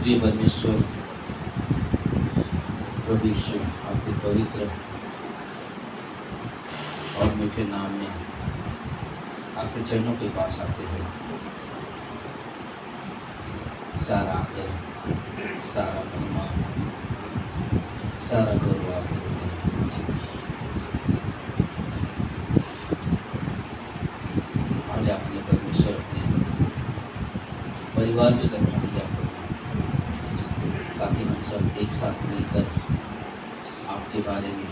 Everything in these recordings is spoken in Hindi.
प्रिय परमेश्वर प्रभु यीशु, आपके पवित्र और मीठे नाम में आपके चरणों के पास आते हैं। सारा आदर, सारा महिमा, सारा गौरव आपको देते हैं। आज आपने परमेश्वर अपने परिवार में करवा दिया ताकि हम सब एक साथ मिलकर आपके बारे में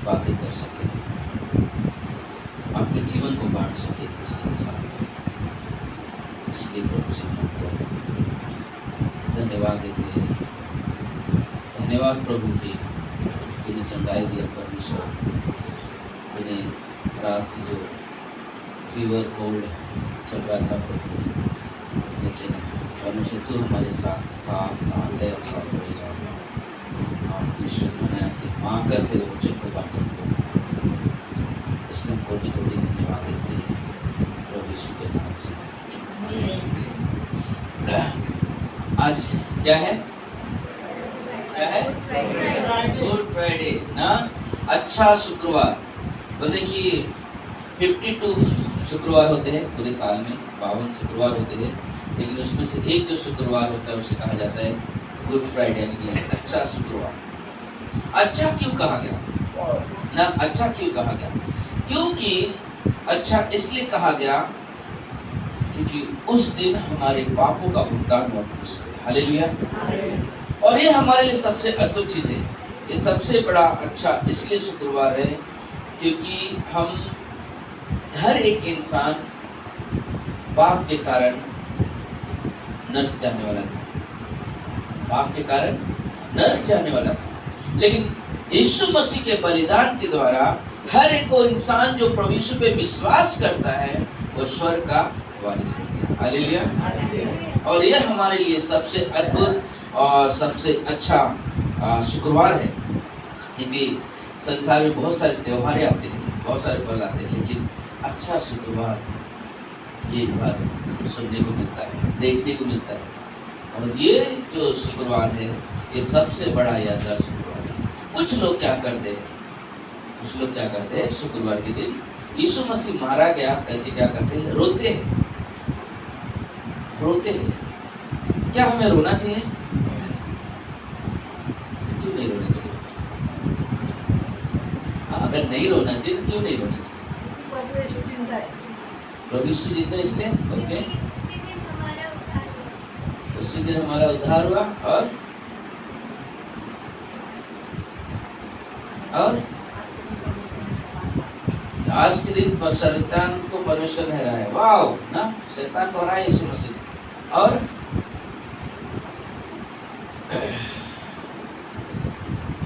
बातें कर सकें, आपके जीवन को बांट सकें किसी के साथ। इसलिए प्रभु से हम आपको धन्यवाद देते हैं। धन्यवाद प्रभु की तूने चंगाई दिया परमेश्वर, तूने रात से जो फीवर कोल्ड चल रहा था प्रभु, लेकिन परमेश्वर तू हमारे साथ था, साथ है और साथ रहेगा। आप ईश्वर बनाया कि माँ कर तेरे वचन को बांटे, इसलिए हम कोटि कोटि धन्यवाद देते हैं प्रभु यीशु के नाम से। आज क्या है? क्या है? गुड फ्राइडे ना, अच्छा शुक्रवार। बोलते कि 52 शुक्रवार होते हैं पूरे साल में, 52 शुक्रवार होते हैं, लेकिन उसमें से एक जो शुक्रवार होता है उसे कहा जाता है गुड फ्राइडे, यानी कि अच्छा शुक्रवार। अच्छा क्यों कहा गया ना? अच्छा क्यों कहा गया? क्योंकि अच्छा इसलिए कहा गया क्योंकि उस दिन हमारे पापों का भुगतान हुआ क्रूस पे। हालेलुया। और ये हमारे लिए सबसे अद्भुत चीज़ है। ये सबसे बड़ा अच्छा इसलिए शुक्रवार है क्योंकि हम हर एक इंसान पाप के कारण नरक जाने वाला था, पाप के कारण नरक जाने वाला था। लेकिन यीशु मसीह के बलिदान के द्वारा हर एक को इंसान जो प्रभु यीशु पे विश्वास करता है वो स्वर्ग का वारिस हो गया। हालेलुया। और यह हमारे लिए सबसे अद्भुत और सबसे अच्छा शुक्रवार है क्योंकि संसार में बहुत सारे त्योहार आते हैं, बहुत सारे पल आते हैं, लेकिन अच्छा शुक्रवार ये एक बार सुनने को मिलता है, देखने को मिलता है। और ये जो शुक्रवार है ये सबसे बड़ा यादगार शुक्रवार है। कुछ लोग क्या करते हैं, कुछ लोग क्या करते हैं, शुक्रवार के दिन यीशु मसीह मारा गया करके क्या करते हैं, रोते हैं, रोते हैं। क्या हमें रोना चाहिए? क्यों नहीं रोना चाहिए? अगर नहीं रोना चाहिए तो क्यों नहीं रोना चाहिए? प्रभु यीशु जिंदा इसलिए ओके, उसी दिन हमारा उद्धार हुआ। और आज के दिन पर शैतान को परमेश्वर ने हराया। वाओ ना, शैतान को हराया यीशु मसीह ने। और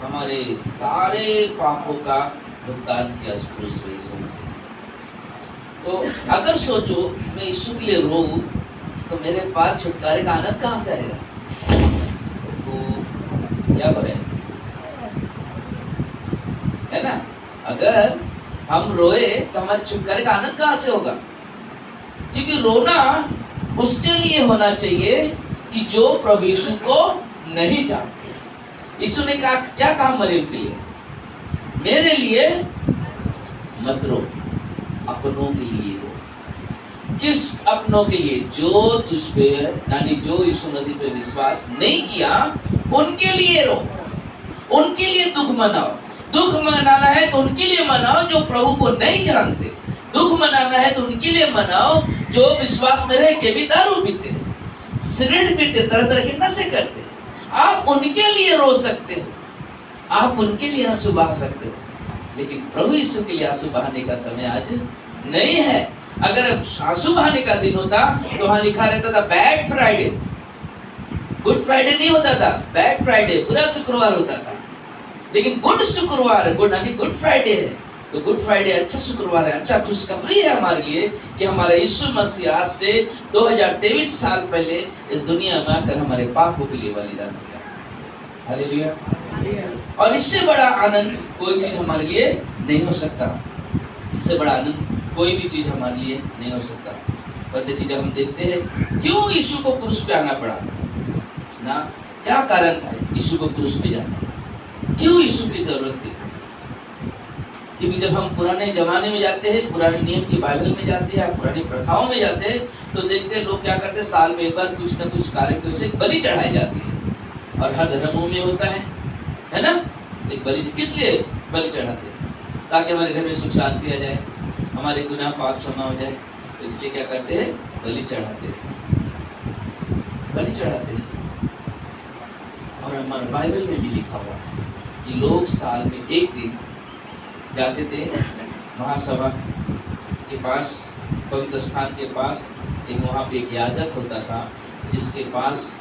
हमारे सारे पापों का भुगतान किया उस क्रूस पे यीशु मसीह ने। तो अगर सोचो मैं यीशु के लिए रोऊं तो मेरे पास छुटकारे का आनंद कहाँ से आएगा? तो क्या करें, है ना? अगर हम रोए तो हमारे छुटकारे का आनंद कहाँ से होगा? क्योंकि रोना उसके लिए होना चाहिए कि जो प्रभु यीशु को नहीं जानते। यीशु ने कहा, क्या कहा मरियम के लिए? मेरे लिए मत रो, अपनों के लिए रो। किस अपनों के लिए? जो तुझ पे यानी जो यीशु मसीह पे विश्वास नहीं किया उनके लिए रो, उनके लिए दुख मनाओ। दुख मनाना है तो उनके लिए मनाओ जो प्रभु को नहीं जानते। दुख मनाना है तो उनके लिए मनाओ जो विश्वास में रह के भी दारू पीते, सिगरेट पीते, तरह तरह के नशे करते। आप उनके लिए रो सकते हो, आप उनके लिए आंसू बहा सकते हो, लेकिन प्रभु यीशु के लिए आंसू बहाने का समय आज नहीं है। अगर आंसू बहाने का दिन होता तो वहां लिखा रहता था बैड फ्राइडे। गुड फ्राइडे नहीं होता था, बैड फ्राइडे बुरा शुक्रवार होता था। लेकिन गुड शुक्रवार, गुड यानी गुड फ्राइडे है, तो गुड फ्राइडे अच्छा शुक्रवार है, अच्छा खुशखबरी है हमारे लिए कि हमारा यीशु मसीह आज से 2023 साल पहले इस दुनिया में आकर हमारे पापों के लिए बलिदान हो गया। हालेलुया। और इससे बड़ा आनंद कोई चीज हमारे लिए नहीं हो सकता, इससे बड़ा आनंद कोई भी चीज हमारे लिए नहीं हो सकता। पर देखिए जब हम देखते हैं क्यों यीशु को क्रूस पे आना पड़ा, ना क्या कारण था यीशु को क्रूस पे जाना? क्यों यीशु की जरूरत थी? क्योंकि जब हम पुराने जमाने में जाते हैं, पुराने नियम की बाइबल में जाते हैं, पुरानी प्रथाओं में जाते हैं, तो देखते हैं लोग क्या करते हैं, साल में एक बार कुछ ना कुछ कार्य की वजह से बलि चढ़ाई जाती है। और हर धर्मों में होता है ना? एक बलि किस लिए बलि चढ़ाते हैं? ताकि हमारे घर में सुख शांति आ जाए, हमारे गुनाह पाप क्षमा हो जाए। इसलिए क्या करते हैं? बलि चढ़ाते हैं, बलि चढ़ाते हैं। और हमारे बाइबल में भी लिखा हुआ है कि लोग साल में एक दिन जाते थे महासभा के पास, पवित्र स्थान के पास। लेकिन वहाँ पे एक याजक होता था जिसके पास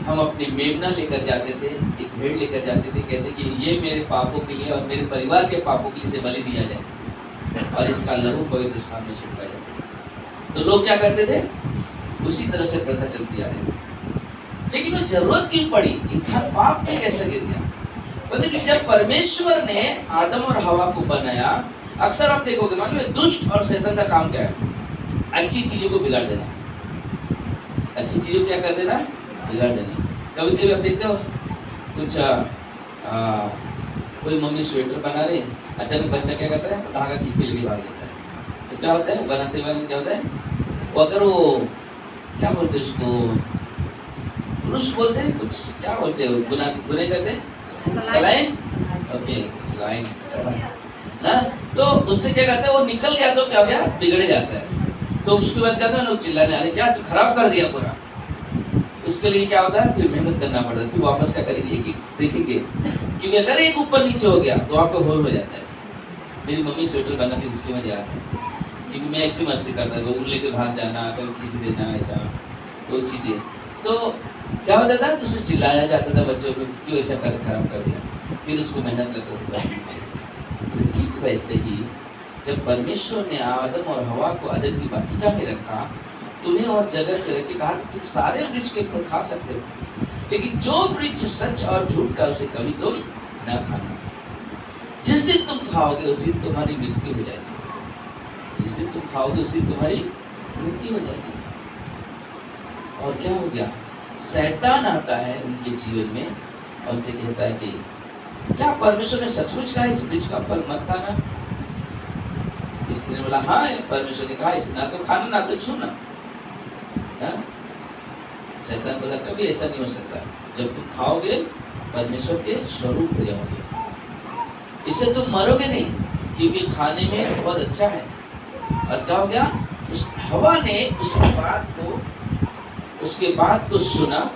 हम अपनी मेमना लेकर जाते थे, एक भेड़ लेकर जाते थे। कहते कि ये मेरे पापों के लिए और मेरे परिवार के पापों के लिए से बलि दिया जाए और इसका लहू पवित्र स्थान में छिड़का जाए। तो लोग क्या करते थे? उसी तरह से प्रथा चलती आ रही थी। लेकिन वो जरूरत क्यों पड़ी? इंसान पाप में कैसे गिर गया? बोलते कि जब परमेश्वर ने आदम और हवा को बनाया, अक्सर आप देखोगे मालूम है दुष्ट और शैतान का काम क्या है? अच्छी चीजों को बिगाड़ देना। अच्छी चीजों क्या कर देना? बिगाड़ देना। कभी कभी आप देखते हो कुछ कोई मम्मी स्वेटर बना रही है, अचानक बच्चा क्या करता है? धागा खींच के लेके भाग जाता है। तो क्या होता है? बनाते बनाते क्या होता है? वो अगर वो क्या बोलते हैं उसको, पुरुष बोलते हैं, कुछ क्या बोलते हैं, गुनाह करते हैं, सलाइन। ओके, सलाइन ना। तो उससे क्या करता है? वो निकल गया तो क्या हो गया? बिगड़ जाता है। तो उसके बाद क्या था, लोग चिल्लाने वाले, क्या तू खराब कर दिया पूरा। उसके लिए क्या होता है? फिर मेहनत करना पड़ता है, फिर वापस क्या करेंगे, एक एक देखेंगे। क्योंकि अगर एक ऊपर नीचे हो गया तो आपको होल हो जाता है। मेरी मम्मी स्वेटर बनाती थी, इसलिए मुझे याद है, क्योंकि मैं ऐसी मस्ती करता था, उन लेके भाग जाना, कभी खींच देना, ऐसा तो चीज़ें। तो क्या होता था? तो उससे चिल्लाया जाता था बच्चों को, क्यों ऐसा खराब कर दिया। फिर उसको मेहनत लगता था। ठीक वैसे ही जब परमेश्वर ने आदम और हवा को अदन की वाटिका में रखा, तो उन्हें और जगह पे रख के कहा कि तुम सारे वृक्ष के फल खा सकते हो, लेकिन जो वृक्ष सच और झूठ का उसे कभी तुम न खाना। जिस दिन तुम खाओगे उस दिन तुम्हारी मृत्यु हो जाएगी। जिस दिन तुम खाओगे उस दिन तुम्हारी मृत्यु हो जाएगी। और क्या हो गया? शैतान आता है उनके जीवन में और उनसे कहता है कि क्या परमेश्वर ने सचमुच कहा इस वृक्ष का फल मत खाना? स्त्री ने बोला हाँ, परमेश्वर ने कहा इसे ना तो खाना ना तो छूना। शैतान बोला कभी ऐसा नहीं हो सकता, जब तुम खाओगे परमेश्वर के स्वरूप हो जाओगे, इससे तुम मरोगे नहीं, क्योंकि खाने में बहुत अच्छा है। और क्या हो गया? उस हवा ने उसके बात को सुना,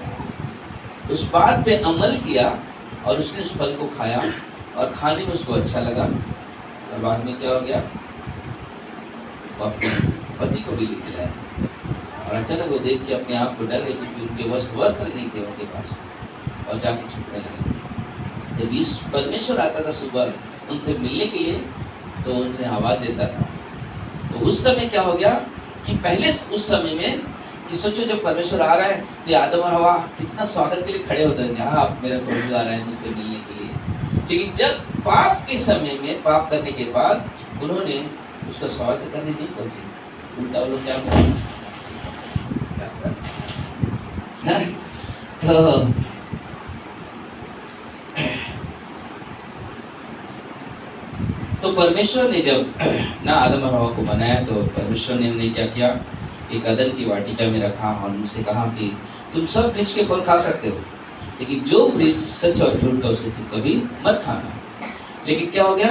उस बात पे अमल किया और उसने उस फल को खाया और खाने में उसको अच्छा लगा। और बाद में क्या हो गया? वो अपने पति को भी खिलाया। और अचानक वो देख के अपने आप को डर गए, क्योंकि उनके वस्त्र नहीं थे उनके पास, और जाके छुपने लगे। जब इस परमेश्वर आता था सुबह उनसे मिलने के लिए, तो उन्हें आवाज़ देता था। तो उस समय क्या हो गया कि पहले उस समय में कि सोचो जब परमेश्वर आ रहा है तो आदम और हवा कितना स्वागत के लिए खड़े होते रहेंगे, हाँ आप मेरा प्रभु आ रहा है मुझसे मिलने के लिए। लेकिन जब पाप के समय में, पाप करने के बाद उन्होंने उसका स्वागत करने नहीं पहुंचे, उल्टा वो लोग क्या बोले ना। तो परमेश्वर ने जब ना आदम और हवा को बनाया, तो परमेश्वर ने उन्हें क्या किया? एक अदन की वाटिका में रखा और उनसे कहा कि तुम सब वृक्ष के फल खा सकते हो, लेकिन जो वृक्ष सच और झूठ का उसे तुम कभी मत खाना। लेकिन क्या हो गया?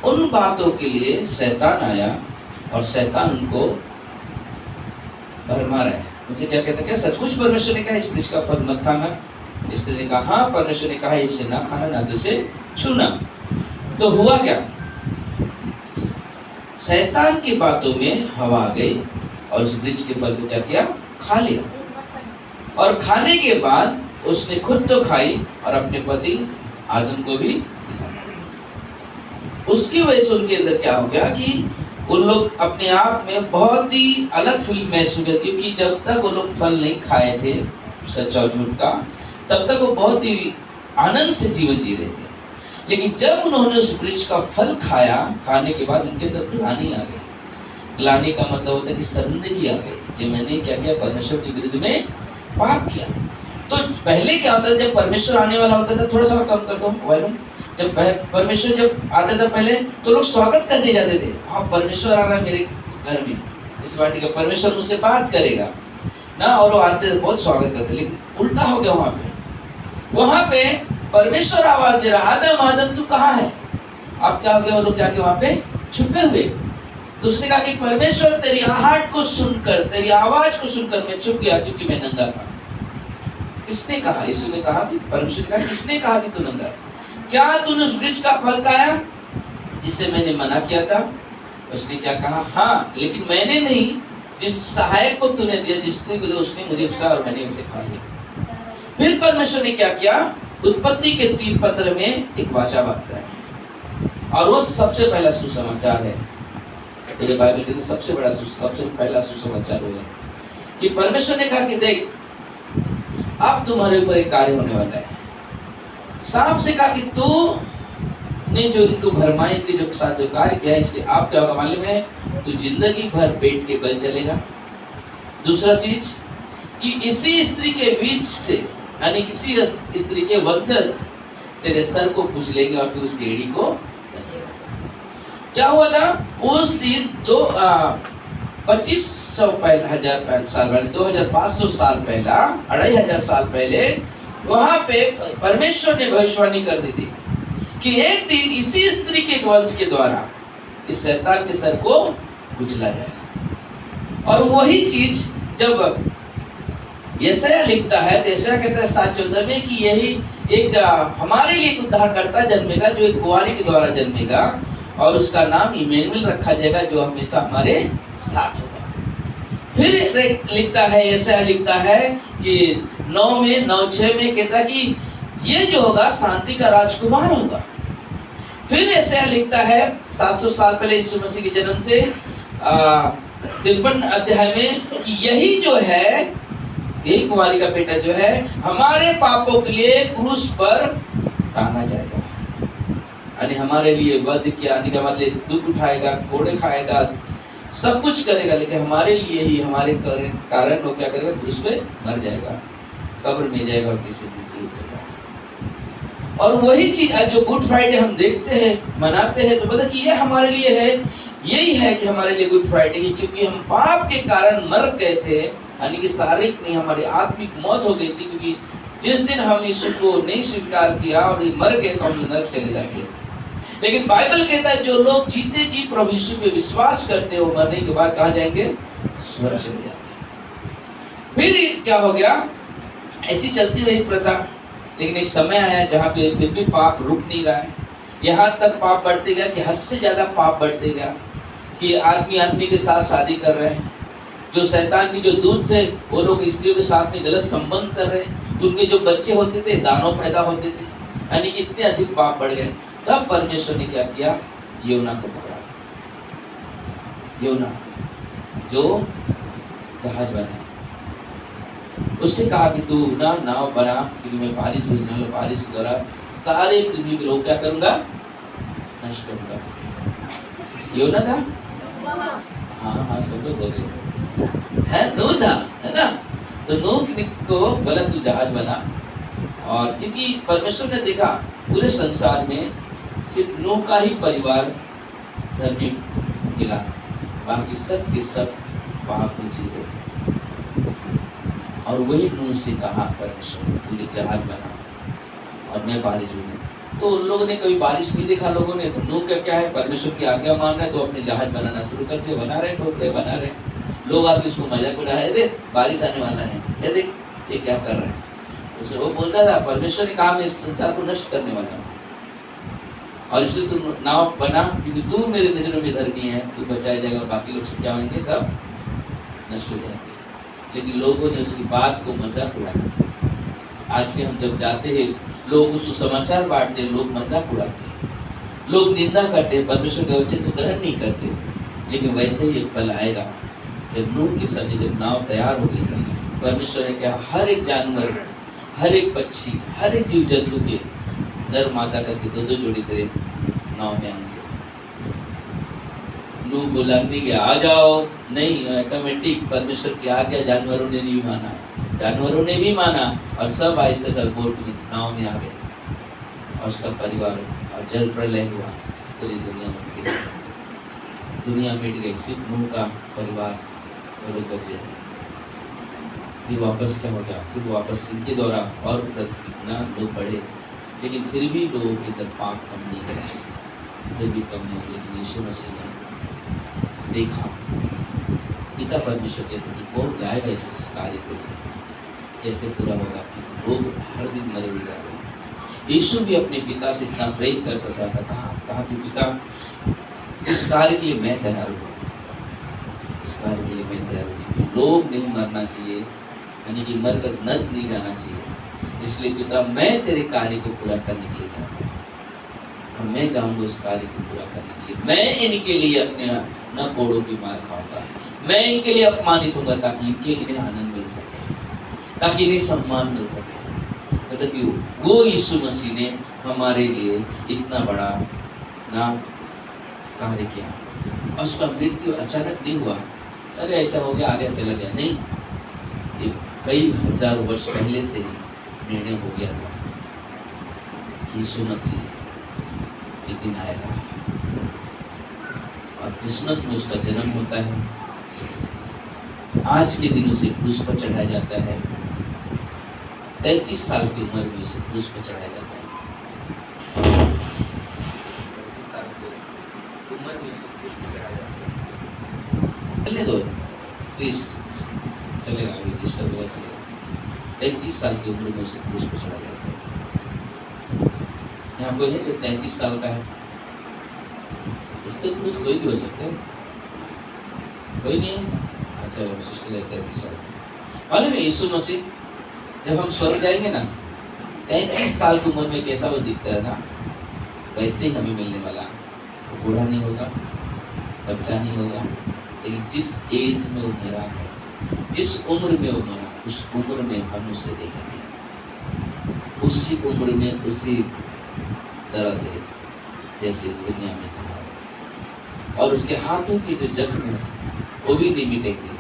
उन बातों के लिए शैतान आया और शैतान उनको भरमा रहा है। मुझे क्या कहता है? क्या सचमुच परमेश्वर ने कहा इस वृक्ष का फल मत खाना? स्त्री ने कहा हाँ, परमेश्वर ने कहा इसे ना खाना ना तो इसे छूना। तो हुआ क्या? शैतान की बातों में हवा आ गई और उस वृक्ष के फल को क्या किया? खा लिया। और खाने के बाद उसने खुद तो खाई और अपने पति आदम को भी खिलाया। उसकी वजह से उनके अंदर क्या हो गया कि उन लोग अपने आप में बहुत ही अलग फील महसूस किया, क्योंकि जब तक वो लोग फल नहीं खाए थे सच और झूठ का, तब तक वो बहुत ही आनंद से जीवन जी रहे थे। लेकिन जब उन्होंने उस वृक्ष का फल खाया, खाने के बाद उनके अंदर ग्लानि आ गई। ग्लानि का मतलब होता है कि शर्मिंदगी आ गई कि मैंने क्या किया? परमेश्वर के विरुद्ध में पाप किया। तो पहले क्या होता था, जब परमेश्वर आने वाला होता था, थोड़ा सा कम कर दो वॉल्यूम, जब परमेश्वर जब आता था पहले, तो लोग स्वागत करने जाते थे। हाँ, परमेश्वर आ रहा है मेरे घर में, इस पार्टी का परमेश्वर मुझसे बात करेगा ना, और वो आते थे, बहुत स्वागत करते। लेकिन उल्टा हो गया वहां पे परमेश्वर आवाज दे रहा, आदम आदम तू कहाँ है। आप क्या हो गया, वो लोग जाके वहां पे छुपे हुए। तो उसने कहा कि परमेश्वर तेरी आहट को सुनकर, तेरी आवाज को सुनकर मैं छुप गया, क्योंकि मैं नंगा था। किसने कहा? यीशु ने कहा कि परमेश्वर ने कहा, किसने कहा कि तू नंगा है? क्या तूने उस वृक्ष का फल खाया जिसे मैंने मना किया था? उसने क्या कहा? हाँ, लेकिन मैंने नहीं, जिस सहायक को तूने दिया, जिसने उसने मुझे उकसा और मैंने उसे खा लिया। फिर परमेश्वर ने क्या किया? उत्पत्ति के 3:15 में एक वाचा बांधता है, और वो सबसे पहला सुसमाचार है। मेरे बाइबल के सबसे पहला सुसमाचार हुआ कि परमेश्वर ने कहा कि देख, अब तुम्हारे ऊपर एक कार्य होने वाला है। सांप से कहा कि तू ने जो इनको भरमाई के जो साथ जो कार्य किया है, इसलिए आप क्या होगा मालूम है? तू जिंदगी भर पेट के बल चलेगा। दूसरा चीज कि इसी स्त्री के बीच से, यानी किसी स्त्री के वंशज तेरे सर को कुचलेंगे लेंगे और तू उसकी एड़ी को डसेगा। क्या हुआ था उस दिन? 2500 साल पहले, 2500 साल पहला, 2500 साल पहले वहां पे परमेश्वर ने भविष्यवाणी कर दी थी कि एक दिन इसी स्त्री के वंश के द्वारा इस शैतान के सर को कुचला जाएगा। और वही चीज जब यशायाह लिखता है, तो यशायाह कहता है 7:14 में कि यही एक हमारे लिए एक उद्धारकर्ता जन्मेगा, जो एक कुंवारी के द्वारा जन्मेगा, और उसका नाम इमैनुएल रखा जाएगा, जो हमेशा हमारे साथ होगा। फिर लिखता है, यशायाह लिखता है कि 9:6 में कहता है कि ये जो होगा शांति का राजकुमार होगा। फिर यशायाह लिखता है 700 साल पहले यीशु मसीह के जन्म से 53 अध्याय में कि यही जो है, यही कुंवारी का बेटा जो है, हमारे पापों के लिए क्रूस पर टांगा जाएगा, यानी हमारे लिए वध किया, यानी हमारे लिए दुख उठाएगा, कोड़े खाएगा, सब कुछ करेगा, लेकिन हमारे लिए ही, हमारे कारण वो क्या करेगा? क्रूस पे मर जाएगा, कब्र में जाएगा और तीसरे दिन जी उठेगा। और वही चीज जो गुड फ्राइडे हम देखते हैं, मनाते हैं, तो पता कि ये हमारे लिए है, यही है कि हमारे लिए गुड फ्राइडे, क्योंकि हम पाप के कारण मर गए थे, यानी कि शारीरिक नहीं, हमारी आत्मिक मौत हो गई थी, क्योंकि जिस दिन हम यीशु को नहीं स्वीकार किया और मर गए, तो हम नरक चले जाएंगे। लेकिन बाइबल कहता है जो लोग जीते जी प्रभु यीशु पे विश्वास करते हैं, वो मरने के बाद कहाँ जाएंगे? स्वर्ग चले जाते हैं। फिर क्या हो गया? ऐसी चलती रही प्रथा, लेकिन एक समय आया जहाँ पे फिर भी पाप रुक नहीं रहा है। यहाँ तक पाप बढ़ते गया कि हद से ज्यादा पाप बढ़ते गया, कि आदमी के साथ शादी कर रहे हैं, जो शैतान की जो दूत थे वो लोग स्त्रियों के साथ में गलत संबंध कर रहे हैं, उनके जो बच्चे होते थे दानव पैदा होते थे, यानी कि इतने अधिक पाप बढ़ गए। तब परमेश्वर ने क्या किया? योना को पकड़ा। योना जो जहाज बनाया, उससे कहा कि तू ना नाव बना, क्योंकि मैं बारिश भेजने वाला, बारिश के द्वारा सारे पृथ्वी के लोग क्या करूंगा? नष्ट करूंगा। योना था? हाँ, सब लोग बोल रहे हैं, नूह था, है ना? तो नूह को बोला तू जहाज बना, और क्योंकि परमेश्वर ने देखा पूरे संसार में सिर्फ नूह का ही परिवार धर्मी मिला, बाकी सब के सब पाप में जी रहे थे। और वही नूह से कहा परमेश्वर ने तुझे जहाज बना और मैं बारिश भी नहीं। तो उन लोगों ने कभी बारिश नहीं देखा लोगों ने, तो नूह का क्या है? परमेश्वर की आज्ञा मान रहे, तो अपने जहाज बनाना शुरू करते, बना रहे, ठोक रहे, बना रहे। लोग आके उसको मजाक उड़ा रहे, देख बारिश आने वाला है, ये देख ये क्या कर रहे हैं। उसे वो बोलता था परमेश्वर ने कहा मैं इस संसार को नष्ट करने वाला हूँ, और इसलिए तू नाव बना, क्योंकि तू मेरे नजरों में धर्मी है, तू बचाया जाएगा, और बाकी लोग सब क्या होंगे? सब नष्ट हो जाएंगे। लेकिन लोगों ने उसकी बात को मजाक उड़ाया। आज भी हम जब जाते हैं, लोग उस सुसमाचार बांटते हैं, लोग मजाक उड़ाते हैं, लोग निंदा करते हैं, परमेश्वर के वचन को ग्रहण नहीं करते। लेकिन वैसे ही एक पल आएगा जब नूह के समय, जब नाव तैयार हो गई, परमेश्वर ने क्या? हर एक जानवर, हर एक पक्षी, हर एक जीव जंतु के नर मादा करके दो जोड़ी तेरे नाव में आएंगे। नूह बोला नहीं गया, आ जाओ, नहीं, ऑटोमेटिक परमेश्वर की आज्ञा जानवरों ने नहीं माना, जानवरों ने भी माना और सब आहिस्ते से बोट में नाव में आ गए और उसका परिवार, और जल प्रलय हुआ, पूरी दुनिया मिट गई, दुनिया मिट गई, सिर्फ नूह का परिवार और लोग बचे। फिर वापस क्या हो गया, फिर वापस इनके द्वारा और ना लोग बढ़े, लेकिन फिर भी लोगों के अंदर पाप कम नहीं हुआ, फिर भी कम नहीं हुआ। लेकिन यीशु मसीह ने देखा, पिता परमेश्वर कहते कि कौन जाएगा इस कार्य को लिए, कैसे पूरा होगा, क्योंकि लोग हर दिन मरे हुए जा रहे हैं। यीशु भी अपने पिता से इतना प्रेम करता था, कहा कि पिता इस कार्य के लिए मैं तैयार हूँ, इस कार्य के लिए मैं तैयार हूँ, क्योंकि लोग नहीं मरना चाहिए, यानी कि मरकर नरक नहीं जाना चाहिए, इसलिए पिता मैं तेरे कार्य को पूरा करने के लिए जाऊँगा और मैं जाऊँगा उस कार्य को पूरा करने के लिए। मैं इनके लिए अपने न कोड़ों की मार खाऊंगा, मैं इनके लिए अपमानित होऊंगा ताकि इन्हें आनंद मिल सके, ताकि इन्हें सम्मान मिल सके। मतलब कि वो यीशु मसीह ने हमारे लिए इतना बड़ा ना कार्य किया और उसका मृत्यु अचानक नहीं हुआ, अरे ऐसा हो गया आ गया चला गया, नहीं, ये कई हजार वर्ष पहले से ही निर्णय हो गया था कि यीशु मसीह एक दिन आएगा और क्रिसमस में उसका जन्म होता है। आज के दिन उसे क्रूस पर चढ़ाया जाता है, 33 साल की उम्र में उसे क्रूस पर चढ़ाया जाता है, 33 साल की उम्र में उसे क्रूस पर चढ़ाया जाता है। चले दो 30 चलेगा, अभी डिस्टर्ब हुआ चलेगा। 33 साल की उम्र में उसे क्रूस पर चढ़ाया जाता है। यहाँ कोई है जो 33 साल का है? इससे क्रूस कोई भी हो सकता है, कोई नहीं है? अच्छा सिस्टर है 33 साल। मालूम है यीशु मसीह जब हम स्वर्ग जाएंगे ना, 33 साल की उम्र में कैसा वो दिखता है ना, वैसे ही हमें मिलने वाला। वो बूढ़ा नहीं होगा, बच्चा नहीं होगा, लेकिन जिस एज में वो मरा है, जिस उम्र में वो मरा, उस उम्र में हम उसे देखेंगे, उसी उम्र में उसी तरह से जैसे इस दुनिया में था। और उसके हाथों के जो जख्म है वो भी नहीं मिटेंगे,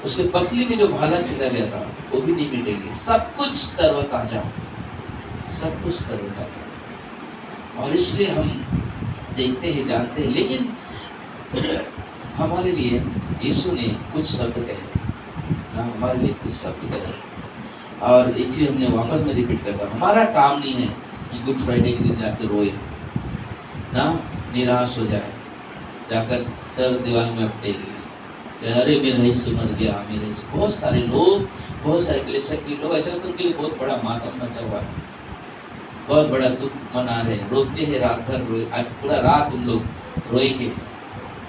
उसके पसली में जो भाला छिड़ा गया था वो भी नहीं मिटेंगे, सब कुछ तरोताजा होगा, सब कुछ तरोताजा होगा। और इसलिए हम देखते हैं, जानते हैं, लेकिन हमारे लिए यीशु ने कुछ शब्द कहे ना, हमारे लिए कुछ शब्द कहे। और एक चीज़ हमने वापस में रिपीट करता हूँ, हमारा काम नहीं है कि गुड फ्राइडे के दिन जाकर रोए ना, निराश हो जाए, जाकर सर दीवार में अपटे, अरे मेरा हिस्सा मर गया, मेरे बहुत सारे लोग, बहुत सारे कलीसिया के लोग ऐसा लगता है उनके लिए बहुत बड़ा मातम मचा हुआ है, बहुत बड़ा दुख मना रहे हैं, रोते हैं, रात भर रोए, आज पूरा रात उन लोग रोएंगे,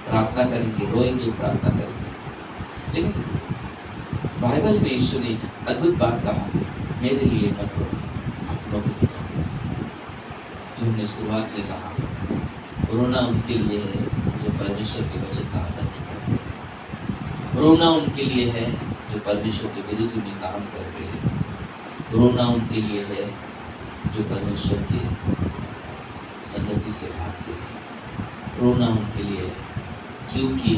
प्रार्थना करेंगे, रोएंगे, प्रार्थना करेंगे। लेकिन बाइबल में यीशु ने अद्भुत बात कहा, मेरे लिए मत रो, अपनों के लिए। जो हमने शुरुआत में कहा, रोना उनके लिए है जो परमेश्वर के वचन का आदर नहीं करते, रोना उनके लिए है जो परमेश्वर के विरुद्ध में काम करते हैं, रोना उनके लिए है जो परमेश्वर की संगति से भागते हैं, रोना उनके लिए है क्योंकि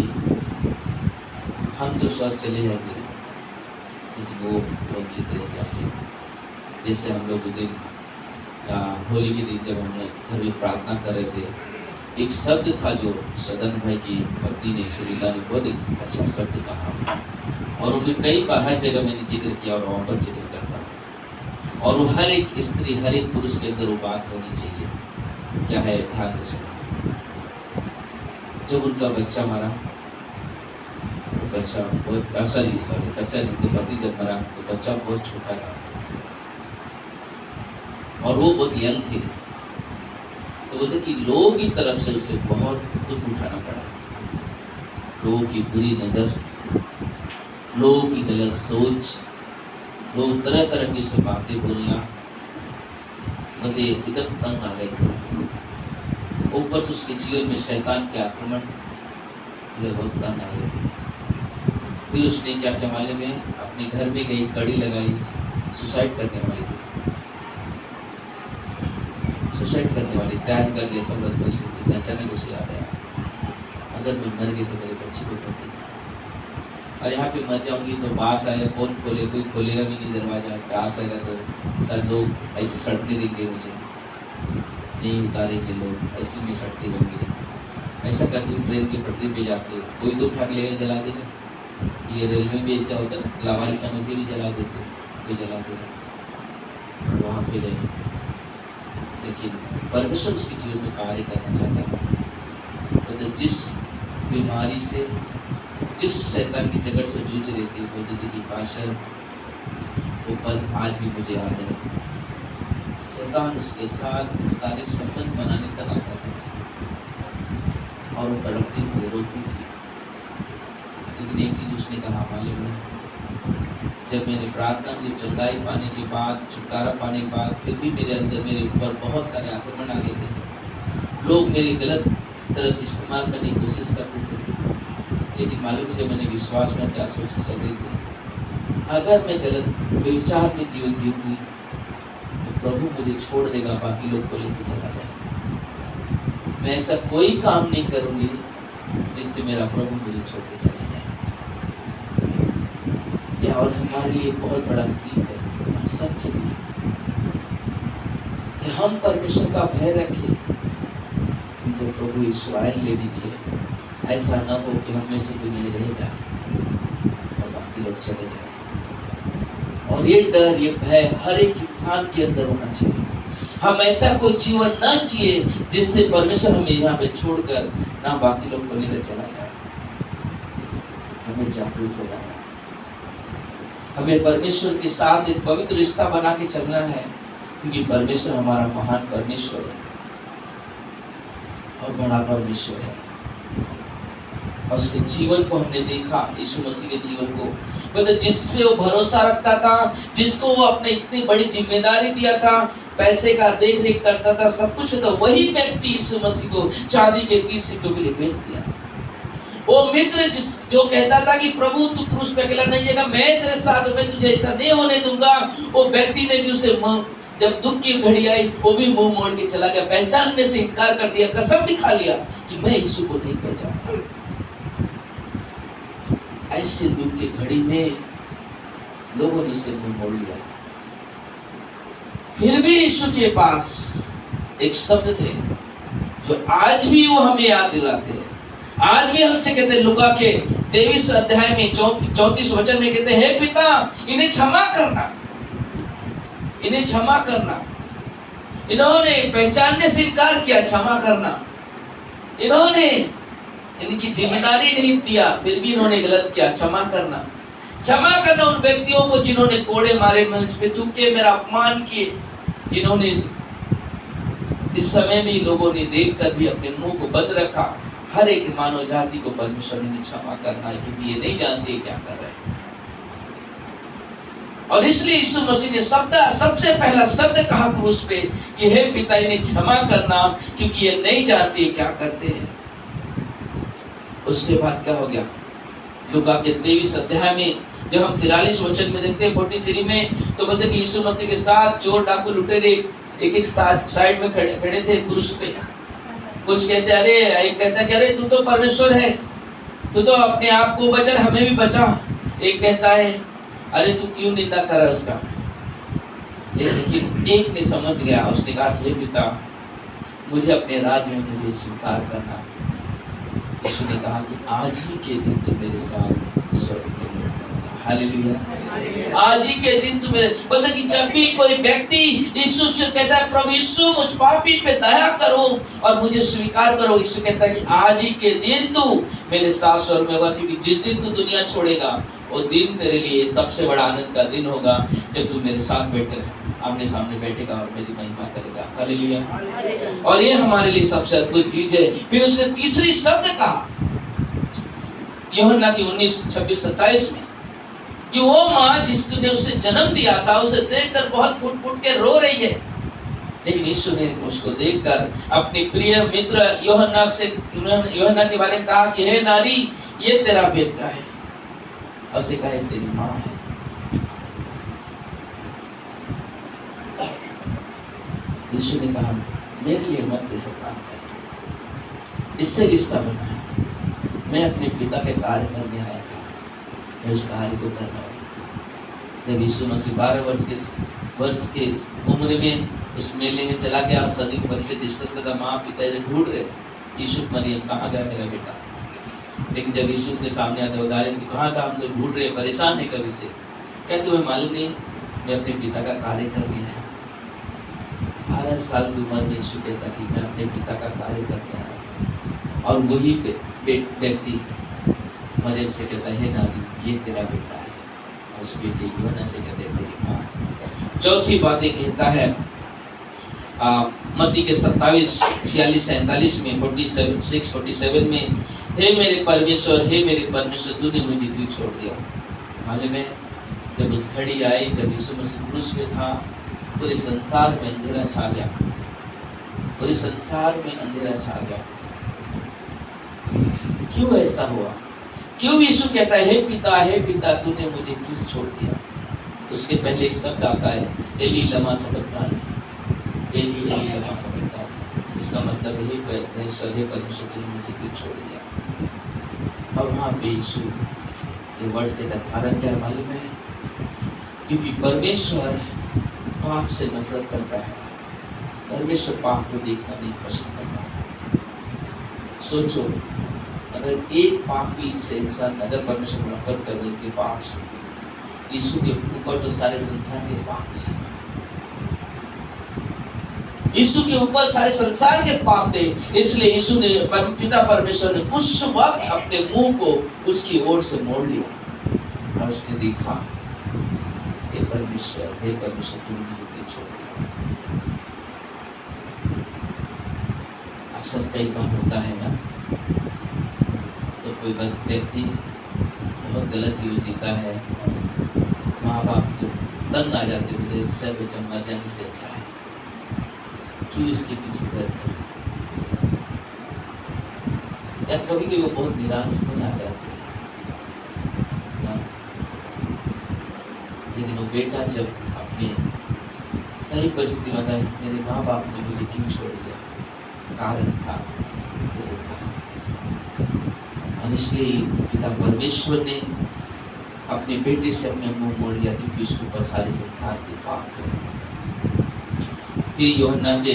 हम तो स्वर्ग चले जाएंगे लेकिन वो वंचित रह जाते हैं। जैसे हम लोग दिन होली के दिन जब हमने घर में प्रार्थना कर रहे थे, एक शब्द था जो सदन भाई की पत्नी ने, सुरीला ने बहुत एक अच्छा शब्द कहा, और उन्हें कई बार हर जगह मैंने जिक्र किया और वापस जिक्र करता हूँ, और वो हर एक स्त्री, हर एक पुरुष के अंदर वो बात होनी चाहिए। क्या है, ध्यान से सुनो। जब उनका बच्चा मरा, बच्चा बहुत बच्चा नहीं, तो पति जब मरा तो बच्चा बहुत छोटा था और वो बहुत यंग थी, तो बोलते कि लोगों की तरफ से उसे बहुत दुख उठाना पड़ा, लोगों की बुरी नज़र, लोगों की गलत सोच, लोग तरह तरह की उसे बातें बोलना, बोलते एकदम तंग आ गए थे। ऊपर से उसके जीवन में शैतान के आक्रमण, बहुत तंग आ गए थे। फिर उसने क्या क्या मालूम है, अपने घर में गई, कड़ी लगाई, सुसाइड करने वाली थी, सुसाइड करने वाली तैयार कर लिया सब रस्से से। अचानक उसे याद आया अगर मैं मर गई तो मेरे बच्चे को कौन देगा, और यहाँ पे मर जाऊंगी तो बास आएगा, कौन खोले, कोई खोलेगा भी नहीं दरवाजा, बास आएगा तो सब लोग ऐसे सड़ने देंगे, मुझे नहीं उतारेंगे लोग, ऐसे में सड़ते रहेंगे। ऐसा करके ट्रेन की पटरी पे जाते हो, कोई तो उठा लेगा जला देगा। ये रेलवे में ऐसा होता है, लावारिस समझ के भी जला देते, कोई जला देगा। वहाँ पे गए, लेकिन परमेश्वर उसके जीवन में कार्य करना चाहता था। तो जिस बीमारी से, जिस शैतान की जगह से जूझ रही थी, बोलती थी कि पाशर वो पल आज भी मुझे याद है। शैतान उसके साथ शारीरिक संबंध बनाने तक आता था और वो तड़पती थी, रोती थी। लेकिन एक चीज उसने कहा, मालूम है, जब मैंने प्रार्थना की, चंगाई पाने के बाद, छुटकारा पाने के बाद, फिर भी मेरे अंदर, मेरे ऊपर बहुत सारे आक्रमण आते थे, लोग मेरे गलत तरह से इस्तेमाल करने की कोशिश करते थे। लेकिन मालूम है, जब मैंने विश्वास में क्या सोच के चल रही थी, अगर मैं गलत विचार में जीवन जीऊंगी तो प्रभु मुझे छोड़ देगा, बाकी लोग को लेकर चला जाएगा। मैं ऐसा कोई काम नहीं करूंगी जिससे मेरा प्रभु मुझे छोड़ के चला जाए। यह और हमारे लिए बहुत बड़ा सीख है, हम सबके लिए, कि हम परमेश्वर का भय रखें कि जब प्रभु यीशु आए लेने के लिए, ऐसा न हो कि हम में से कोई नहीं रह जाए और बाकी लोग चले जाए। और ये डर, ये भय हर एक इंसान के अंदर होना चाहिए। हम ऐसा कोई जीवन न जिए जिससे परमेश्वर हमें यहाँ पे छोड़कर ना बाकी लोग को लेकर चला जाए। हमें जागरूक होना है, हमें परमेश्वर के साथ एक पवित्र रिश्ता बना के चलना है, क्योंकि परमेश्वर हमारा महान परमेश्वर है और बड़ा परमेश्वर है। और उसके जीवन को हमने देखा, यीशु मसीह के जीवन को, मतलब जिसपे वो भरोसा रखता था, जिसको वो अपने इतनी बड़ी जिम्मेदारी दिया था, पैसे का देख रेख करता था, सब कुछ होता, वही व्यक्ति यीशु मसीह को चांदी के 30 सिक्कों के लिए बेच दिया। वो मित्र जो कहता था कि प्रभु तू क्रूस पे अकेला नहीं जाएगा, मैं तेरे साथ हूं, मैं तुझे ऐसा नहीं होने दूंगा, वो व्यक्ति ने भी उसे जब दुख की घड़ी आई वो भी मुंह मोड़ के चला गया, पहचानने से इनकार कर दिया, कसम भी खा लिया कि मैं यीशु को नहीं पहचानता। ऐसे दुख की घड़ी में लोगों ने उसे मुंह मोड़ लिया। फिर भी यीशु के पास एक शब्द थे जो आज भी वो हमें याद दिलाते हैं। आज भी हमसे कहते हैं, लुका के 23 अध्याय में 34 वचन में कहते हैं, हे पिता इन्हें क्षमा करना, इन्हें क्षमा करना। इन्होंने पहचानने से इनकार किया, क्षमा करना। इन्होंने इनकी जिम्मेदारी नहीं दिया, फिर भी इन्होंने गलत किया, क्षमा करना। क्षमा करना उन व्यक्तियों को जिन्होंने कोड़े मारे, मंच पे थूके, मेरा अपमान किए, जिन्होंने इस समय में लोगों ने देखकर भी अपने मुंह को बंद रखा। हर एक मानव जाति को परमेश्वर ने क्षमा करना है, क्योंकि ये नहीं जानते क्या कर रहे हैं। और इसलिए यीशु मसीह ने सबसे पहला शब्द कहा क्रूस पे कि हे पिता इन्हें क्षमा करना, क्योंकि ये नहीं जानते क्या करते हैं। उसके बाद क्या हो गया? लूका के 23 अध्याय में जब हम 43 वचन में देखते हैं 43 में, तो बोलते कि यीशु मसीह के साथ चोर डाकू लुटेरे एक साइड में खड़े थे क्रूस पे। कुछ कहते अरे, एक कहता कि अरे तू तो परमेश्वर है, तू तो अपने आप को बचा, हमें भी बचा। एक कहता है अरे तू क्यों निंदा कर रहा है उसका। लेकिन एक ने समझ गया, उसने कहा हे पिता मुझे अपने राज्य में मुझे स्वीकार करना। यीशु ने कहा कि आज ही के दिन तू मेरे साथ स्वर्ग में लौटेगा। हालेलुया। आज ही के दिन तू मेरे, बोलते कि जब भी कोई व्यक्ति यीशु से कहता है प्रभु यीशु मुझ पापी पे दया करो और मुझे स्वीकार करो, यीशु कहता है कि आज ही के दिन तू मेरे साथ स्वर्ग में होगा। क्योंकि जिस दिन तू दुनिया छोड़ेगा वो दिन तेरे लिए सबसे बड़ा आनंद का दिन होगा, जब तू मेरे साथ बैठकर आमने सामने बैठेगा और मेरी महिमा करेगा। हालेलुया। और ये हमारे लिए सबसे अद्भुत चीज है। फिर उसने तीसरी शब्द कहा यूहन्ना की 19:26-27 में कि वो माँ जिसने उसे जन्म दिया था, उसे देखकर बहुत फूट-फूट के रो रही है। लेकिन यीशु ने उसको देखकर अपने प्रिय मित्र यूहन्ना के बारे में कहा कि हे नारी ये तेरा बेटा है, और उसे कहा तेरी माँ है। यीशु ने कहा मेरे लिए मत ऐसा काम कर, इससे रिश्ता बना। मैं अपने पिता के कार्य करने आया था, मैं उस कार्य को कर रहा हूँ। जब यीशु मसीह 12 वर्ष के उम्र में उस मेले में चला गया और सदीक फरीसी डिस्कस करता, माँ पिता इधर ढूंढ रहे, यीशु मरियम कहाँ गया मेरा बेटा। लेकिन जब यीशु के सामने आते उदाहरण तू कहाँ था, हम लोग ढूंढ रहे, परेशान है कभी से। क्या तुम्हें मालूम नहीं मैं अपने पिता का कार्य करने आया। 12 साल की उम्र में यीशु कहता कि मैं अपने पिता का कार्य करने आया। और वही व्यक्ति मरियम से कहता है नारी ये तेरा बेटा है, और उस बेटे यूहन्ना से कहते तेरी माँ है। चौथी बात कहता है मत्ती के 27:46-47 में 46-47 में, हे मेरे परमेश्वर तूने मुझे क्यों छोड़ दिया। मालूम है जब उस घड़ी आई जब यीशु मसीह क्रूस में था, पूरे संसार में अंधेरा छा गया, पूरे संसार में अंधेरा छा गया। क्यों ऐसा हुआ? क्यों यीशु कहता है हे पिता तूने मुझे क्यों छोड़ दिया। उसके पहले एक शब्द आता है एली लमा सबक्तानी, एली लमा सबक्तानी। इसका मतलब है परमेश्वर तूने मुझे क्यों छोड़ दिया। और वहाँ पे यीशु ये वर्ड के कारण क्या मालूम है? क्योंकि परमेश्वर पाप से नफरत करता है, परमेश्वर पाप को देखना नहीं पसंद करता। सोचो अगर एक पापी से इंसान अगर परमेश्वर नफरत कर दे पाप से, यीशु के ऊपर तो सारे संसार के पाप थे, यीशु के ऊपर सारे संसार के पाप थे। इसलिए यीशु ने पिता परमेश्वर ने उस वक्त अपने मुंह को उसकी ओर से मोड़ लिया और उसने देखा हे परमेश्वर तूने मुझे क्यों छोड़ दिया। अक्सर कई बार होता है ना, तो कोई व्यक्ति बहुत गलत जीवन जीता है, माँ बाप तो तंग आ जाते, बोले इससे बच्चा मर जाने से अच्छा है, क्यों इसके पीछे दर्द करें। या कभी कभी वो बहुत निराश में आ जाते हैं ना। लेकिन वो बेटा जब अपने सही परिस्थिति में आता है, मेरे माँ बाप ने मुझे क्यों छोड़ दिया, कारण था तेरे पाप। और इसलिए पिता परमेश्वर ने अपने बेटे से अपने मुंह मोड़ लिया, क्योंकि उसके ऊपर सारे संसार के पाप थे। फिर यूहन्ना के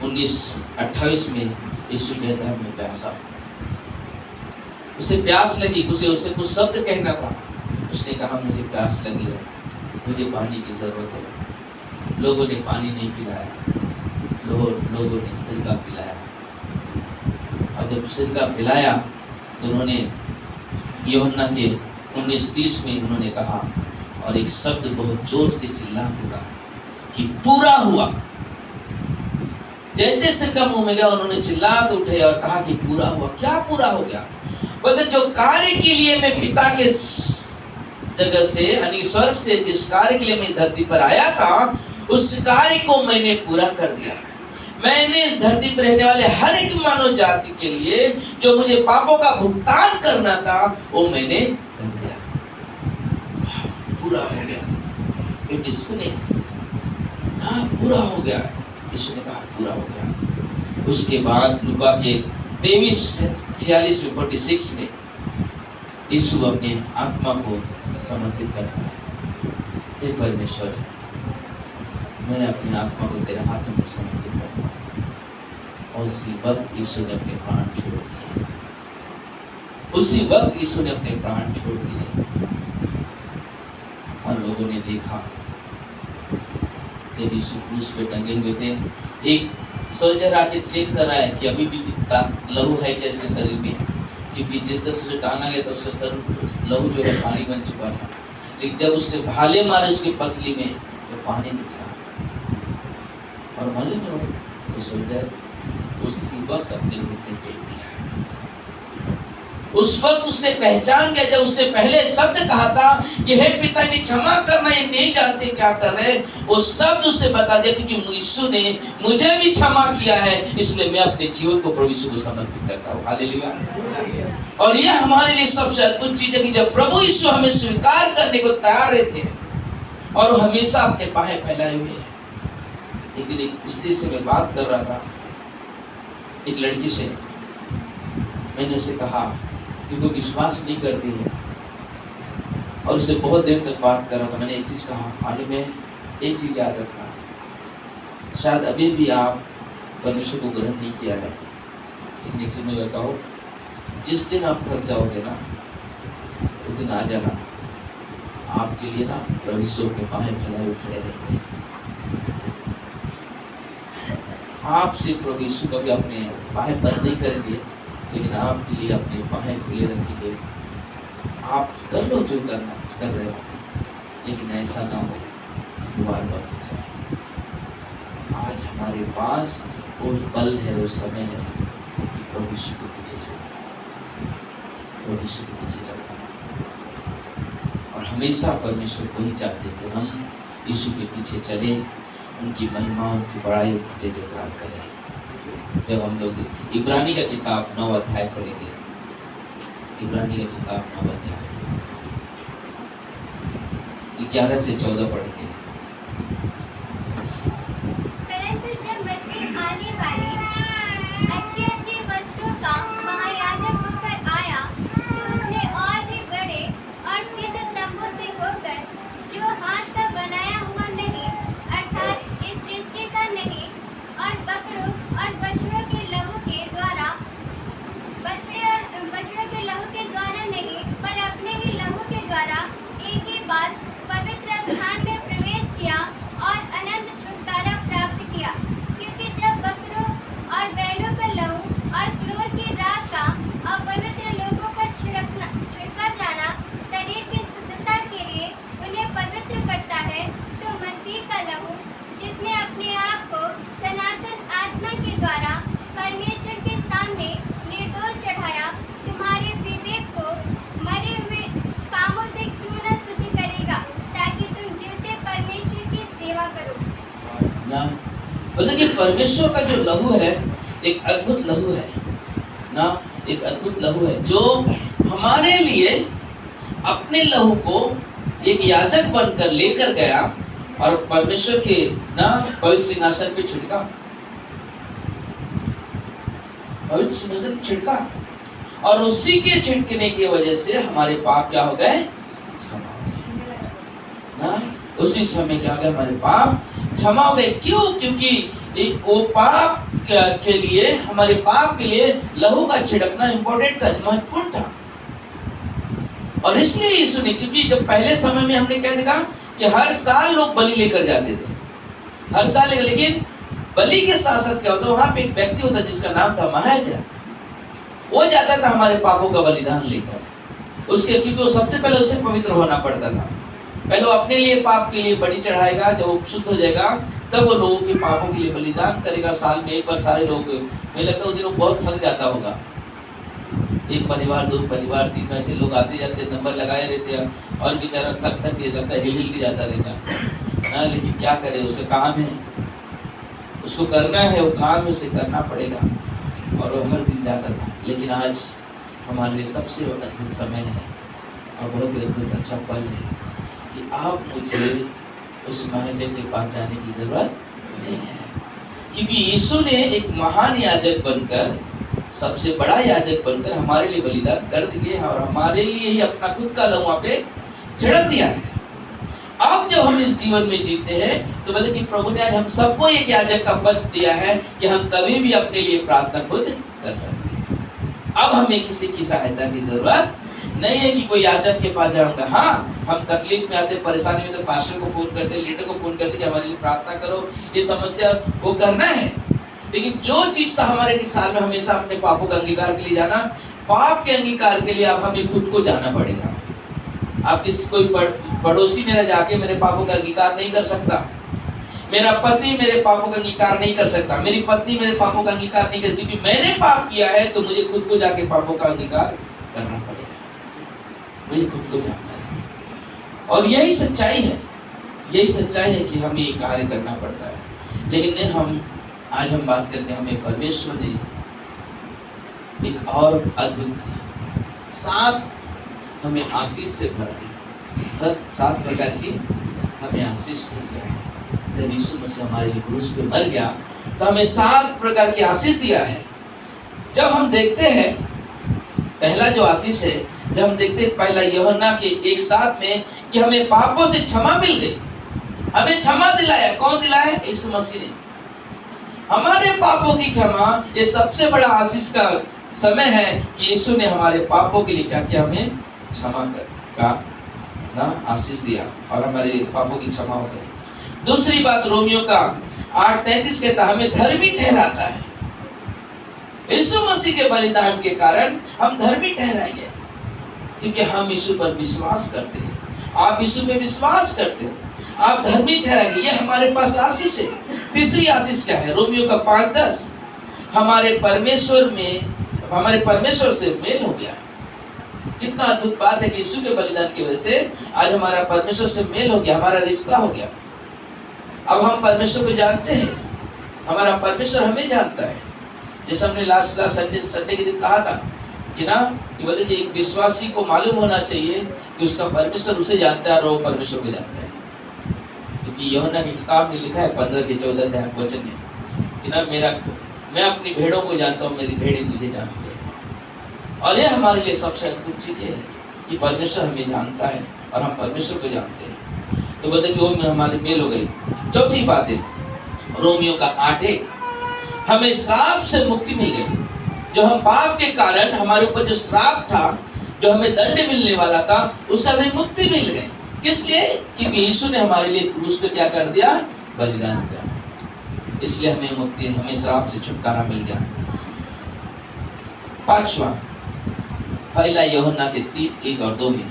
19:28 में यीशु कहता है मैं प्यासा। उसे प्यास लगी, उसे कुछ शब्द कहना था। उसने कहा मुझे प्यास लगी है, मुझे पानी की जरूरत है। लोगों ने पानी नहीं पिलाया, लोगों ने सिरका पिलाया। और जब सिरका पिलाया तो उन्होंने यूहन्ना के 19:30 में उन्होंने कहा, और एक शब्द बहुत जोर से चिल्ला के कहा कि पूरा हुआ। जैसे सिरका मुंह में गया उन्होंने चिल्ला के उठे और कहा कि पूरा हुआ। क्या पूरा हो गया? बोलते जो कार्य के लिए मैं पिता के जगह से यानी स्वर्ग से जिस कार्य के लिए मैं धरती पर आया था, उस कार्य को मैंने पूरा कर दिया। मैंने इस धरती पर रहने वाले हर एक मानव जाति के लिए जो मुझे पापों का भुगतान करना था वो मैंने कर दिया। पूरा हो गया, इट इज फिनिश्ड। पूरा हो गया, यीशु ने कहा पूरा हो गया। उसके बाद लूका के 23:46-46 में यीशु अपने आत्मा को समर्पित करता है। हे परमेश्वर मैं अपनी आत्मा को तेरे हाथों में समर्पित करता हूँ। और उसी वक्त यीशु ने अपने प्राण छोड़ दिए, उसी वक्त यीशु ने अपने प्राण छोड़ दिए। और लोगों ने देखा जब यीशु क्रूस पे टंगे हुए थे, एक सोल्जर आके चेक कर रहा है कि अभी भी लहू है क्या इसके शरीर में, क्योंकि जिस तरह से टांगा गया था उसका लहू जो है पानी बन चुका था। लेकिन जब उसने भाले मारे उसकी पसली में तो पानी निकला। और मालूम है वो सोल्जर उसी वक्त अपने घुटने टेक दिया। उस वक्त उसने पहचान किया, जब उसने पहले शब्द कहा था कि हे पिता ने क्षमा करना, ये नहीं जानते क्या कर रहे, वो शब्द उसे बता दिया क्योंकि यीशु ने मुझे भी क्षमा किया है, इसलिए मैं अपने जीवन को प्रभु यीशु को समर्पित करता हूँ। हालेलुया। और ये हमारे लिए सबसे अद्भुत चीज है कि जब प्रभु यीशु हमें स्वीकार करने को तैयार रहते हैं और वो हमेशा अपने बाहें फैलाए हुए हैं। एक दिन एक स्त्री से मैं बात कर रहा था, एक लड़की से, मैंने उसे कहा कि वो विश्वास नहीं करती है, और उससे बहुत देर तक बात कर रहा था। मैंने एक चीज़ कहा, मालूम है, एक चीज़ याद रखना, शायद अभी भी आप परमेश्वर को ग्रहण नहीं किया है, लेकिन एक चीज़ मैं बताओ, जिस दिन आप थक जाओगे ना, उस दिन आ जाना, आपके लिए ना परमेश्वर के बाहें फैलाए हुए खड़े रहेंगे। आप सिर्फ प्रभु यीशु कभी अपने बाहें बंद नहीं करेंगे, लेकिन आपके लिए अपने बाहें खुले रखेंगे। आप कर लो जो करना कर रहे हो, लेकिन ऐसा ना हो द्वार बंद हो जाए। आज हमारे पास वो पल है, वो समय है कि प्रभु यीशु के पीछे चलना, प्रभु यीशु के पीछे चलना। और हमेशा परमेश्वर वही चाहते हैं कि हम यीशु के पीछे चले, उनकी महिमा, उनकी बड़ाई, उनकी जय जयकार करें। जब हम लोग इब्रानी का किताब 9 अध्याय पढ़ेंगे, इब्रानी का किताब 9 अध्याय 11 से 14 पढ़ेंगे। परंतु जब मसीह आने वाली अच्छी वस्तुओं का महायाजक होकर आया, तो उसने और भी बड़े और सिद्ध तंबू से होकर, जो हाथ का बनाया हुआ नहीं, अर्थात इस सृष्टि का नहीं, और बकरों और बछड़ों के लहू के द्वारा, बछड़ों के लहू के द्वारा नहीं, पर अपने ही लहू के द्वारा एक ही बार पवित्र स्थान में प्रवेश किया और अनंत छुटकारा प्राप्त किया। क्योंकि जब बकरों और बैलों का लहू और क्लोर की राख का अपवित्र लोगों पर छिड़का जाना शरीर की शुद्धता के लिए उन्हें पवित्र करता है, तो मसीह का लहू, जिसने अपने आप को सनातन आत्मा के द्वारा परमेश्वर के सामने निर्दोष चढ़ाया, तुम्हारे विवेक को मरे हुए कामों से क्यों न शुद्ध करेगा, ताकि तुम जीवते परमेश्वर की सेवा करो। ना बोलते कि परमेश्वर का जो लहू है एक अद्भुत लहू है ना, एक अद्भुत लहू है, जो हमारे लिए अपने लहू को एक याजक बनकर लेकर गया और परमेश्वर के ना पवित्र सिंहासन पे छिड़का, पवित्र सिंहासन छिड़का, और उसी के छिड़कने की वजह से हमारे पाप क्या हो गए, क्षमा हो गए ना। उसी समय क्या हो गया, हमारे पाप क्षमा हो गए। क्यों? क्योंकि वो पाप के लिए, हमारे पाप के लिए लहू का छिड़कना इंपॉर्टेंट था, महत्वपूर्ण था। और इसलिए यीशु ने, क्योंकि जब पहले समय में हमने कह देखा कि हर साल लोग बलि लेकर जाते थे, हर साल लेकर, लेकिन बलि के साथ साथ क्या होता, वहां पे एक व्यक्ति होता जिसका नाम था महायाजक। वो जाता था हमारे पापों का बलिदान लेकर उसके, क्योंकि वो सबसे पहले उसे पवित्र होना पड़ता था। पहले वो अपने लिए पाप के लिए बलि चढ़ाएगा, जब वो शुद्ध हो जाएगा तब वो लोगों के पापों के लिए बलिदान करेगा। साल में एक बार सारे लोग, मुझे लगता है उस दिन वो बहुत थक जाता होगा, एक परिवार, 2 परिवार, 3 ऐसे लोग आते जाते, नंबर लगाए रहते हैं, और बेचारा थक के लगता है, हिल के जाता रहेगा। लेकिन क्या करे, उसका काम है, उसको करना है, वो काम है, उसे करना पड़ेगा, और वो हर दिन जाता था। लेकिन आज हमारे लिए सबसे अद्भुत समय है और बहुत ही अद्भुत अच्छा पल है कि आप मुझे उस महायाजक के पास जाने की जरूरत नहीं है, क्योंकि यीशु ने एक महान याजक बनकर, सबसे बड़ा याजक बनकर हमारे लिए बलिदान कर दिया और हमारे लिए ही अपना खुद का लहू वहाँ पे छिड़क दिया है। अब जब हम इस जीवन में जीते हैं तो बोले कि प्रभु ने आज हम सबको एक याजक का पद दिया है कि हम कभी भी अपने लिए प्रार्थना खुद कर सकते हैं। अब हमें किसी की सहायता की जरूरत नहीं है कि कोई याजक के पास जाऊंगा। हाँ, हम तकलीफ में आते, परेशानी में, तो पास्टर को फोन करते, लीडर को फोन करते कि हमारे लिए प्रार्थना करो, ये समस्या वो करना है। लेकिन जो चीज था हमारे साल में हमेशा अपने पापों के अंगीकार के लिए जाना, पाप के अंगीकार के लिए अब हमें खुद को जाना पड़ेगा। आप किसी कोई पड़ोसी मेरा जाके मेरे पापों का अंगीकार नहीं कर सकता, मेरा पति मेरे पापों का अंगीकार नहीं कर सकता, मेरी पत्नी मेरे पापों का अंगीकार नहीं कर, क्योंकि मैंने पाप किया है तो मुझे खुद को जाके पापों का अंगीकार करना पड़ेगा, मुझे खुद को जाना है। और यही सच्चाई है, यही सच्चाई है कि हमें ये कार्य करना पड़ता है। लेकिन आज हम बात करते हैं, हमें परमेश्वर ने एक और अद्भुत 7 हमें आशीष से भरा है, 7 प्रकार की हमें आशीष से दिया है। जब यीशु मसीह हमारे लिए क्रूस पे मर गया तो हमें 7 प्रकार की आशीष दिया है। जब हम देखते हैं पहला जो आशीष है, जब हम देखते हैं पहला यूहन्ना के 1:7 में कि हमें पापों से क्षमा मिल गई, हमें क्षमा दिलाया। कौन दिलाया? यीशु मसीह ने। हमारे पापों की क्षमा, ये सबसे बड़ा आशीष का समय है कि यीशु ने हमारे पापों के लिए क्या किया? हमें क्षमा का ना आशीष दिया और हमारे पापों की क्षमा हो गई। दूसरी बात, रोमियो का 8:33 कहता हमें धर्मी ठहराता है। यीशु मसीह के बलिदान के कारण हम धर्मी ठहराए गए, क्योंकि हम यीशु पर विश्वास करते हैं। आप यीशु पे विश्वास करते हो, आप धर्मी ठहराए गए। ये हमारे पास आशीष है। तीसरी आशीष क्या है? रोमियो का 5:10 हमारे परमेश्वर से मेल हो गया। कितना अद्भुत बात है कि यीशु के बलिदान की वजह से आज हमारा परमेश्वर से मेल हो गया, हमारा रिश्ता हो गया। अब हम परमेश्वर को जानते हैं, हमारा परमेश्वर हमें जानता है। जैसे हमने लास्ट संडे के दिन कहा था कि ना, कि बोले कि एक विश्वासी को मालूम होना चाहिए कि उसका परमेश्वर उसे जानता है और वो परमेश्वर को जानता है। क्योंकि यूहन्ना की किताब में लिखा है 15 के 14 वचन में कि ना, मैं अपनी भेड़ों को जानता हूँ, मेरी भेड़ें मुझे जानती है। और ये हमारे लिए सबसे अद्भुत चीज़ है कि परमेश्वर हमें जानता है और हम परमेश्वर को जानते हैं। तो बोलते कि वो में हमारी मेल हो गई। चौथी बात है रोमियो का 8:1 हमें श्राप से मुक्ति मिल गई। जो हम पाप के कारण हमारे ऊपर जो श्राप था, जो हमें दंड मिलने वाला था, उससे हमें मुक्ति मिल गई। किस लिए? क्योंकि यीशु ने हमारे लिए क्रूस पे क्या कर दिया? बलिदान किया। इसलिए हमें मुक्ति, हमें श्राप से छुटकारा मिल गया। पांचवा, पहला यूहन्ना के 3:1 और 2 में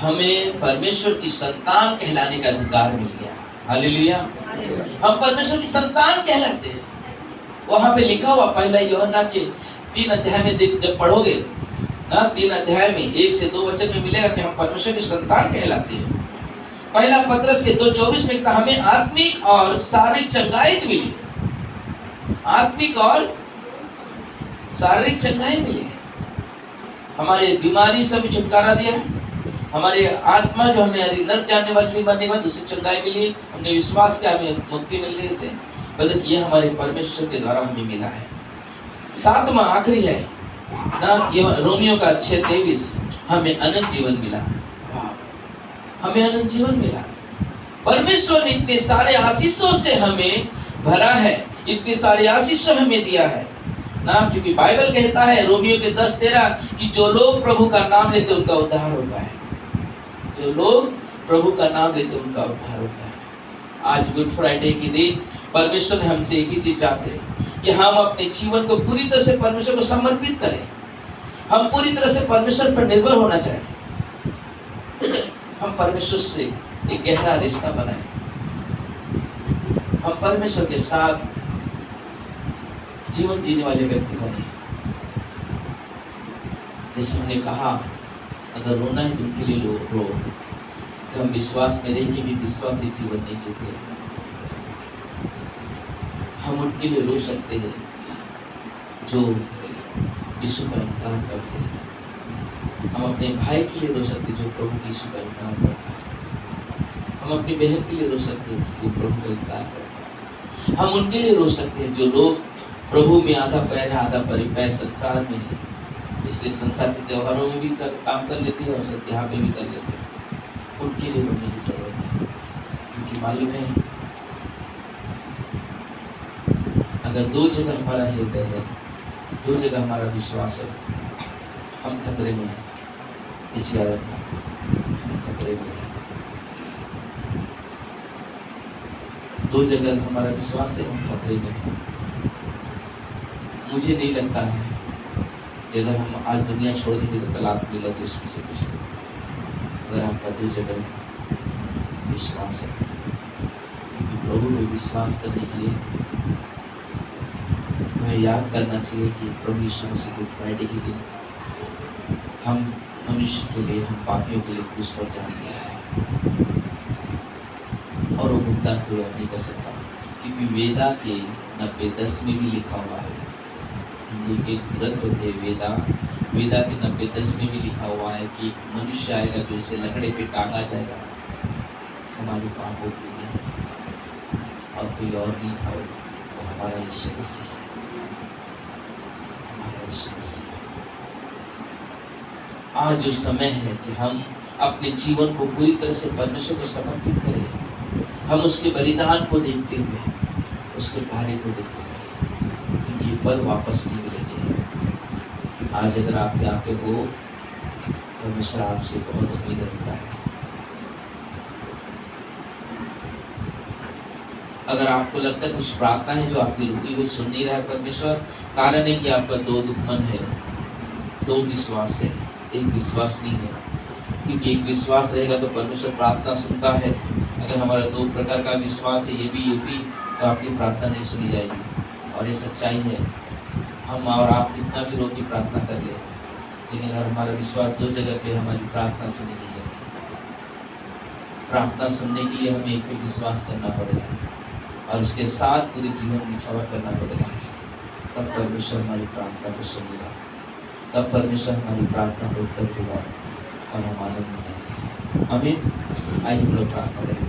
हमें परमेश्वर की संतान कहलाने का अधिकार मिल गया। हालेलुया। हम परमेश्वर की संतान कहलाते हैं। वहां पे लिखा हुआ पहला यूहन्ना के 3 अध्याय में जब पढ़ोगे ना, 3 अध्याय में 1 से 2 वचन में मिलेगा कि हम परमेश्वर की संतान कहलाते हैं। पहला पत्रस के 2:24 में कहता हमें आत्मिक और शारीरिक चंगाई मिली। आत्मिक और शारीरिक चंगाई मिली। हमारे बीमारी से भी छुटकारा दिया। हमारे आत्मा जो हमें नर्क जानने वाली थी मरने के बाद, उससे चंगाई मिली। हमने विश्वास किया, हमें मुक्ति मिल गई। इसे बल्कि ये हमारे परमेश्वर के द्वारा हमें मिला है। सातवां आखिरी है ना, ये रोमियो का 6:23 हमें अनंत जीवन मिला। हमें अनंत जीवन मिला। परमेश्वर ने इतने सारे आशीषों से हमें भरा है, इतने सारे आशीषों हमें दिया है ना, क्योंकि बाइबल कहता है रोमियो के 10:13 कि जो लोग प्रभु का नाम लेते उनका उद्धार होता है। जो लोग प्रभु का नाम लेते उनका उद्धार होता है। आज गुड फ्राइडे के दिन परमेश्वर ने हमसे एक ही चीज चाहते हैं कि हम अपने जीवन को पूरी तरह से परमेश्वर को समर्पित करें। हम पूरी तरह से परमेश्वर पर निर्भर होना चाहें। हम परमेश्वर से एक गहरा रिश्ता बनाएं। हम परमेश्वर के साथ जीवन जीने वाले व्यक्ति बने। जैसे हमने कहा, अगर रोना है तो उनके लिए रो, कि हम विश्वास में रह के भी विश्वासी जीवन नहीं जीते हैं। हम उनके लिए रो सकते हैं जो यीशु का इनकार करते हैं। हम अपने भाई के लिए रो सकते हैं जो प्रभु यीशु का इनकार करता है। हम अपनी बहन के लिए रो सकते हैं जो प्रभु का इनकार करता है। हम उनके लिए रो सकते हैं जो लोग प्रभु में आधा पैर है आधा पैर संसार में है, इसलिए संसार के त्योहारों में भी काम कर लेते हैं और सब यहाँ पे भी कर लेते हैं। उनके लिए रोने की जरूरत है, क्योंकि मालूम है अगर 2 जगह हमारा हृदय है, 2 जगह हमारा विश्वास है, हम खतरे में हैं। इस याद रखना, हम खतरे में हैं। 2 जगह हमारा विश्वास है, हम खतरे में हैं। मुझे नहीं लगता है कि अगर हम आज दुनिया छोड़ देंगे तो कल आप मिला तो इसमें से कुछ। अगर आपका 2 जगह विश्वास है, क्योंकि प्रभु में विश्वास करने के लिए हमें याद करना चाहिए कि प्रभु यीशु मसीह गुड फ्राइडे के दिन हम मनुष्य के लिए, हम पापियों के लिए क्रूस पर जान दिया है और वो भुगतान कोई और नहीं कर सकता, क्योंकि वेदा के 90:10 में भी लिखा हुआ है। हिंदू के ग्रंथ होते हैं वेदा के 90:10 में भी लिखा हुआ है कि एक मनुष्य आएगा जो इसे लकड़े पे टांगा जाएगा हमारे पापों के लिए, और कोई और नहीं था, वो हमारा यीशु मसीह है। हमारा यीशु मसीह है। आज जो समय है कि हम अपने जीवन को पूरी तरह से परमेश्वर को समर्पित करें। हम उसके बलिदान को देखते हुए, उसके कार्य को देखते हुए, क्योंकि ये पल वापस नहीं मिलेंगे। आज अगर आप यहाँ पे हो, परमेश्वर आपसे बहुत उम्मीद रखता है। अगर आपको लगता है कुछ प्रार्थना है जो आपकी रुकी हुई सुन नहीं रहा है परमेश्वर, कारण है कि आपका दो दुश्मन है, दो विश्वास है, एक विश्वास नहीं है। क्योंकि एक विश्वास रहेगा तो परमेश्वर प्रार्थना सुनता है। अगर हमारा दो प्रकार का विश्वास है, ये भी, तो आपकी प्रार्थना नहीं सुनी जाएगी। और ये सच्चाई है। हम और आप कितना भी रोकी प्रार्थना कर ले, लेकिन अगर हमारा विश्वास दो जगह पे, हमारी प्रार्थना सुनी नहीं जाएगी। प्रार्थना सुनने के लिए हमें एक पे विश्वास करना पड़ेगा और उसके साथ पूरे जीवन निछावर करना पड़ेगा। तब परमेश्वर हमारी प्रार्थना को सुनेगा, तब परमेश्वर हमारी प्रार्थना को उत्तर देगा और हम आनंद मनाएंगे। आमीन। आइए हम लोग प्रार्थना करेंगे।